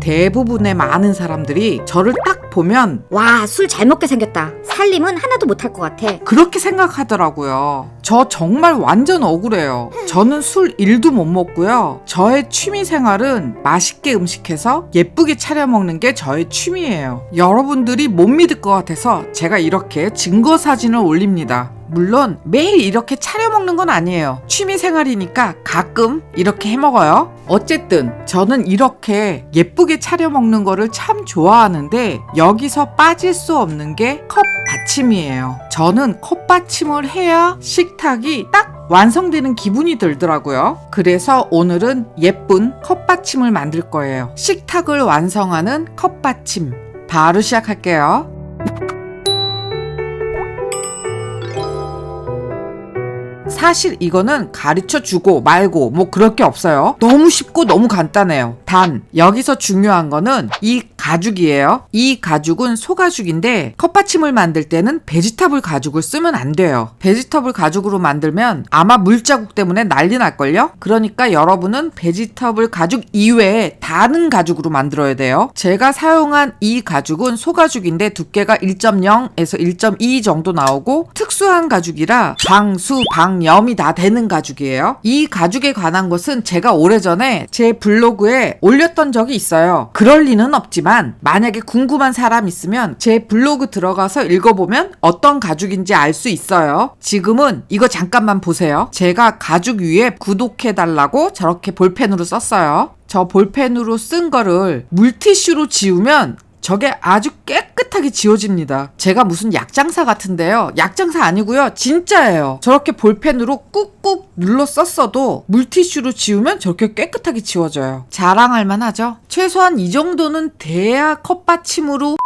대부분의 많은 사람들이 저를 딱 보면 와, 술 잘 먹게 생겼다. 살림은 하나도 못할 것 같아. 그렇게 생각하더라고요. 저 정말 완전 억울해요. 저는 술 1도 못 먹고요. 저의 취미 생활은 맛있게 음식해서 예쁘게 차려 먹는 게 저의 취미예요. 여러분들이 못 믿을 것 같아서 제가 이렇게 증거 사진을 올립니다. 물론 매일 이렇게 차려 먹는 건 아니에요. 취미 생활이니까 가끔 이렇게 해 먹어요. 어쨌든 저는 이렇게 예쁘게 차려 먹는 거를 참 좋아하는데 여기서 빠질 수 없는 게 컵받침이에요. 저는 컵받침을 해야 식탁이 딱 완성되는 기분이 들더라고요. 그래서 오늘은 예쁜 컵받침을 만들 거예요. 식탁을 완성하는 컵받침. 바로 시작할게요. 사실 이거는 가르쳐 주고 말고 뭐 그럴 게 없어요. 너무 쉽고 너무 간단해요. 단 여기서 중요한 거는 이 가죽이에요. 이 가죽은 소가죽인데 컵받침을 만들 때는 베지터블 가죽을 쓰면 안 돼요. 베지터블 가죽으로 만들면 아마 물자국 때문에 난리 날걸요? 그러니까 여러분은 베지터블 가죽 이외에 다른 가죽으로 만들어야 돼요. 제가 사용한 이 가죽은 소가죽인데 두께가 1.0에서 1.2 정도 나오고 특수한 가죽이라 방수, 방염이 다 되는 가죽이에요. 이 가죽에 관한 것은 제가 오래전에 제 블로그에 올렸던 적이 있어요. 그럴 리는 없지만 만약에 궁금한 사람 있으면 제 블로그 들어가서 읽어보면 어떤 가죽인지 알 수 있어요. 지금은 이거 잠깐만 보세요. 제가 가죽 위에 구독해달라고 저렇게 볼펜으로 썼어요. 저 볼펜으로 쓴 거를 물티슈로 지우면 저게 아주 깨끗하게 지워집니다. 제가 무슨 약장사 같은데요. 약장사 아니고요. 진짜예요. 저렇게 볼펜으로 꾹꾹 눌러 썼어도 물티슈로 지우면 저렇게 깨끗하게 지워져요. 자랑할 만하죠? 최소한 이 정도는 돼야 컵받침으로.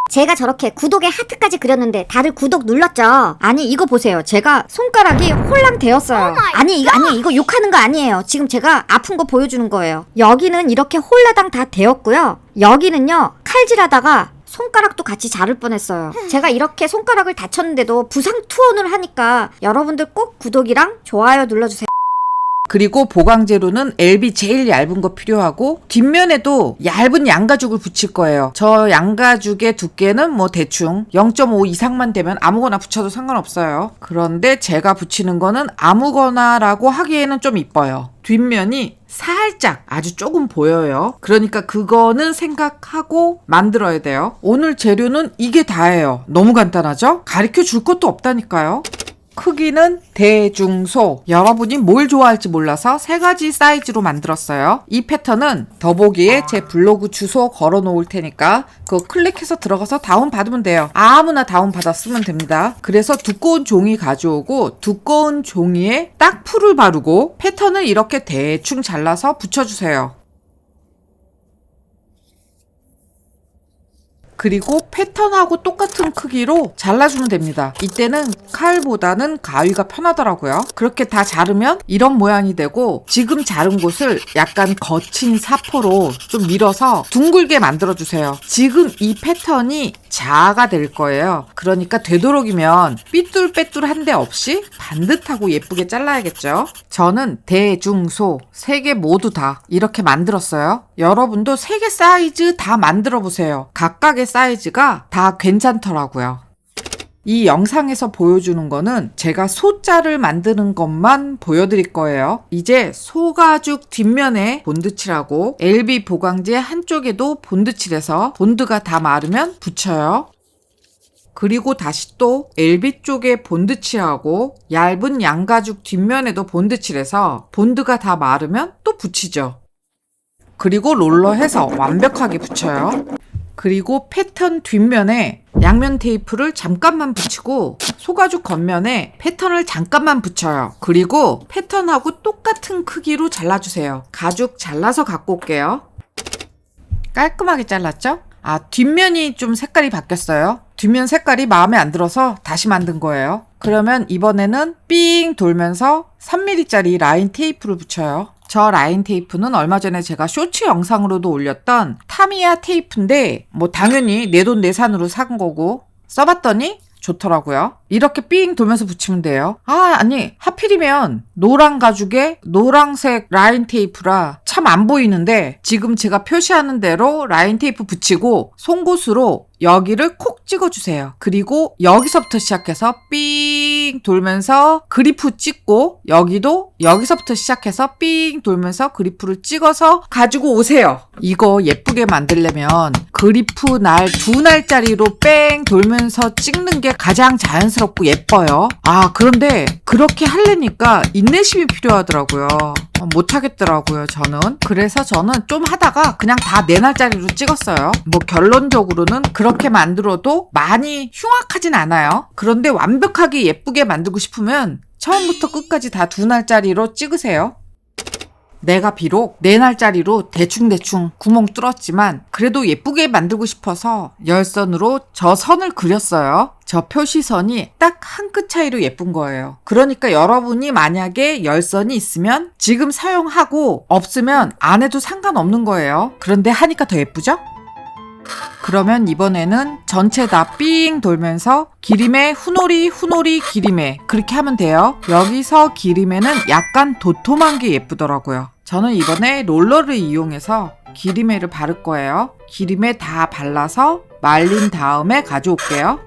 제가 저렇게 구독에 하트까지 그렸는데 다들 구독 눌렀죠? 아니 이거 보세요. 제가 손가락이 홀랑 되었어요. 아니 이거 욕하는 거 아니에요. 지금 제가 아픈 거 보여주는 거예요. 여기는 이렇게 홀라당 다 되었고요. 여기는요 칼질하다가 손가락도 같이 자를 뻔했어요. 제가 이렇게 손가락을 다쳤는데도 부상 투혼을 하니까 여러분들 꼭 구독이랑 좋아요 눌러주세요. 그리고 보강재료는 LB 제일 얇은 거 필요하고 뒷면에도 얇은 양가죽을 붙일 거예요. 저 양가죽의 두께는 뭐 대충 0.5 이상만 되면 아무거나 붙여도 상관없어요. 그런데 제가 붙이는 거는 아무거나라고 하기에는 좀 이뻐요. 뒷면이 살짝 아주 조금 보여요. 그러니까 그거는 생각하고 만들어야 돼요. 오늘 재료는 이게 다예요. 너무 간단하죠? 가르쳐 줄 것도 없다니까요. 크기는 대중소. 여러분이 뭘 좋아할지 몰라서 3가지 사이즈로 만들었어요. 이 패턴은 더보기에 제 블로그 주소 걸어 놓을 테니까 그거 클릭해서 들어가서 다운받으면 돼요. 아무나 다운받아 쓰면 됩니다. 그래서 두꺼운 종이 가져오고 두꺼운 종이에 딱 풀을 바르고 패턴을 이렇게 대충 잘라서 붙여주세요. 그리고 패턴하고 똑같은 크기로 잘라주면 됩니다. 이때는 칼보다는 가위가 편하더라고요. 그렇게 다 자르면 이런 모양이 되고 지금 자른 곳을 약간 거친 사포로 좀 밀어서 둥글게 만들어주세요. 지금 이 패턴이 자아가 될 거예요. 그러니까 되도록이면 삐뚤빼뚤한 데 없이 반듯하고 예쁘게 잘라야겠죠. 저는 대중소 3개 모두 다 이렇게 만들었어요. 여러분도 3개 사이즈 다 만들어 보세요. 각각의 사이즈가 다 괜찮더라고요. 이 영상에서 보여주는 거는 제가 소자를 만드는 것만 보여드릴 거예요. 이제 소가죽 뒷면에 본드칠하고 LB 보강재 한쪽에도 본드칠해서 본드가 다 마르면 붙여요. 그리고 다시 또 LB 쪽에 본드칠하고 얇은 양가죽 뒷면에도 본드칠해서 본드가 다 마르면 또 붙이죠. 그리고 롤러해서 완벽하게 붙여요. 그리고 패턴 뒷면에 양면 테이프를 잠깐만 붙이고 소가죽 겉면에 패턴을 잠깐만 붙여요. 그리고 패턴하고 똑같은 크기로 잘라주세요. 가죽 잘라서 갖고 올게요. 깔끔하게 잘랐죠? 뒷면이 좀 색깔이 바뀌었어요. 뒷면 색깔이 마음에 안 들어서 다시 만든 거예요. 그러면 이번에는 삥 돌면서 3mm짜리 라인 테이프를 붙여요. 저 라인 테이프는 얼마 전에 제가 쇼츠 영상으로도 올렸던 타미야 테이프인데 뭐 당연히 내돈내산으로 산 거고 써봤더니 좋더라고요. 이렇게 삥 돌면서 붙이면 돼요. 아니 하필이면 노란 가죽에 노란색 라인 테이프라 참 안 보이는데 지금 제가 표시하는 대로 라인 테이프 붙이고 송곳으로 여기를 콕 찍어주세요. 그리고 여기서부터 시작해서 삥 돌면서 그리프 찍고 여기도 여기서부터 시작해서 삥 돌면서 그리프를 찍어서 가지고 오세요. 이거 예쁘게 만들려면 그리프 날 2날짜리로 뺑 돌면서 찍는 게 가장 자연스럽고 예뻐요. 그런데 그렇게 하려니까 인내심이 필요하더라고요. 못하겠더라고요 저는. 그래서 저는 좀 하다가 그냥 다 4날짜리로 찍었어요. 뭐 결론적으로는 그렇게 만들어도 많이 흉악하진 않아요. 그런데 완벽하게 예쁘게 만들고 싶으면 처음부터 끝까지 다 2날짜리로 찍으세요. 내가 비록 4날짜리로 대충대충 구멍 뚫었지만 그래도 예쁘게 만들고 싶어서 열선으로 저 선을 그렸어요. 저 표시선이 딱 한 끗 차이로 예쁜 거예요. 그러니까 여러분이 만약에 열선이 있으면 지금 사용하고 없으면 안 해도 상관없는 거예요. 그런데 하니까 더 예쁘죠? 그러면 이번에는 전체 다 삥 돌면서 기림에 후놀이 기림에 그렇게 하면 돼요. 여기서 기림에는 약간 도톰한 게 예쁘더라고요. 저는 이번에 롤러를 이용해서 기림에를 바를 거예요. 기림에 다 발라서 말린 다음에 가져올게요.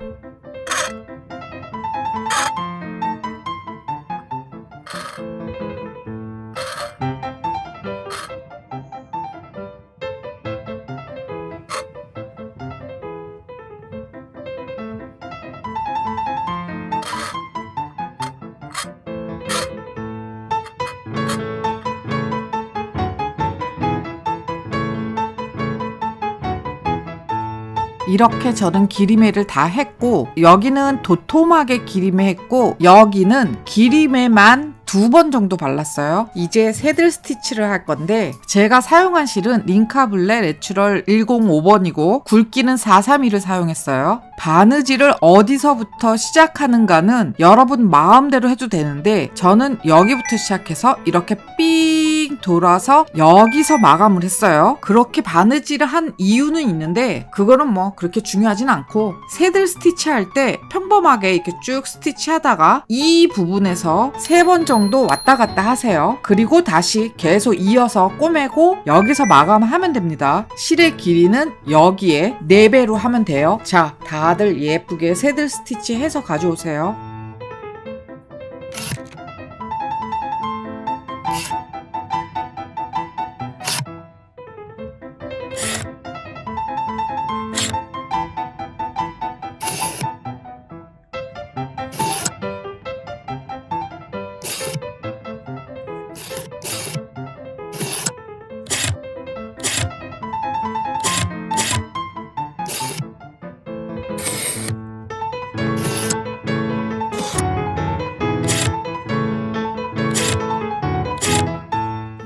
이렇게 저는 기림에를 다 했고 여기는 도톰하게 기림에 했고 여기는 기림에만 2번 정도 발랐어요. 이제 새들 스티치를 할 건데 제가 사용한 실은 링카블레 내추럴 105번이고 굵기는 431을 사용했어요. 바느질을 어디서부터 시작하는가는 여러분 마음대로 해도 되는데 저는 여기부터 시작해서 이렇게 삥 돌아서 여기서 마감을 했어요. 그렇게 바느질을 한 이유는 있는데 그거는 뭐 그렇게 중요하진 않고 새들 스티치 할 때 평범하게 이렇게 쭉 스티치 하다가 이 부분에서 3번 정도 왔다 갔다 하세요. 그리고 다시 계속 이어서 꼬매고 여기서 마감하면 됩니다. 실의 길이는 여기에 4배로 하면 돼요. 자, 다들 예쁘게 새들 스티치 해서 가져오세요.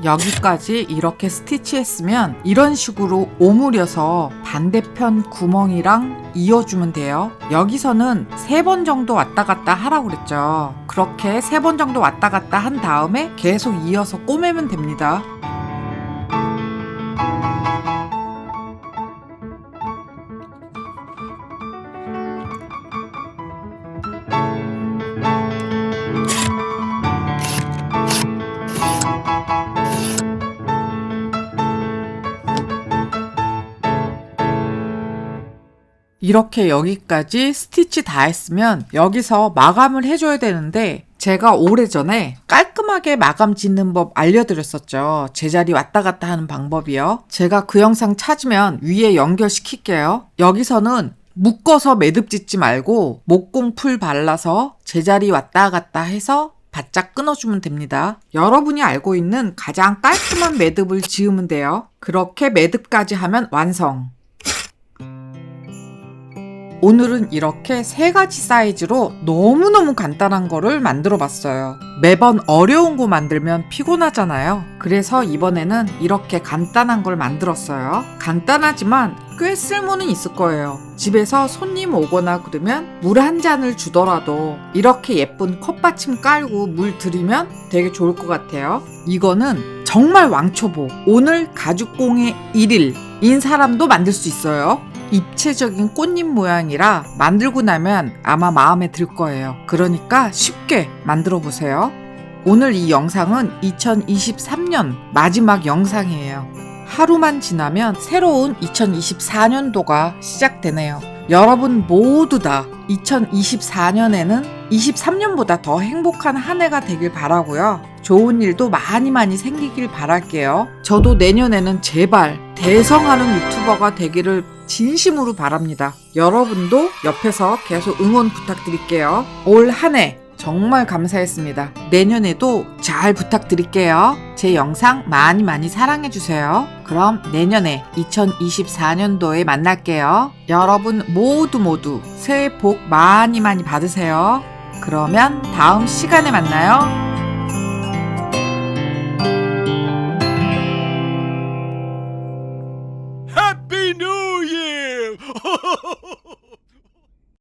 여기까지 이렇게 스티치했으면 이런 식으로 오므려서 반대편 구멍이랑 이어주면 돼요. 여기서는 3번 정도 왔다 갔다 하라고 그랬죠. 그렇게 3번 정도 왔다 갔다 한 다음에 계속 이어서 꼬매면 됩니다. 이렇게 여기까지 스티치 다 했으면 여기서 마감을 해줘야 되는데 제가 오래전에 깔끔하게 마감 짓는 법 알려드렸었죠. 제자리 왔다 갔다 하는 방법이요. 제가 그 영상 찾으면 위에 연결시킬게요. 여기서는 묶어서 매듭 짓지 말고 목공 풀 발라서 제자리 왔다 갔다 해서 바짝 끊어주면 됩니다. 여러분이 알고 있는 가장 깔끔한 매듭을 지으면 돼요. 그렇게 매듭까지 하면 완성. 오늘은 이렇게 3가지 사이즈로 너무너무 간단한 거를 만들어 봤어요. 매번 어려운 거 만들면 피곤하잖아요. 그래서 이번에는 이렇게 간단한 걸 만들었어요. 간단하지만 꽤 쓸모는 있을 거예요. 집에서 손님 오거나 그러면 물 한 잔을 주더라도 이렇게 예쁜 컵받침 깔고 물 드리면 되게 좋을 것 같아요. 이거는 정말 왕초보, 오늘 가죽공예 1일인 사람도 만들 수 있어요. 입체적인 꽃잎 모양이라 만들고 나면 아마 마음에 들 거예요. 그러니까 쉽게 만들어 보세요. 오늘 이 영상은 2023년 마지막 영상이에요. 하루만 지나면 새로운 2024년도가 시작되네요. 여러분 모두 다 2024년에는 23년보다 더 행복한 한 해가 되길 바라고요. 좋은 일도 많이 생기길 바랄게요. 저도 내년에는 제발 대성하는 유튜버가 되기를 진심으로 바랍니다. 여러분도 옆에서 계속 응원 부탁드릴게요. 올 한 해 정말 감사했습니다. 내년에도 잘 부탁드릴게요. 제 영상 많이 사랑해주세요. 그럼 내년에 2024년도에 만날게요. 여러분 모두 새해 복 많이 받으세요. 그러면 다음 시간에 만나요.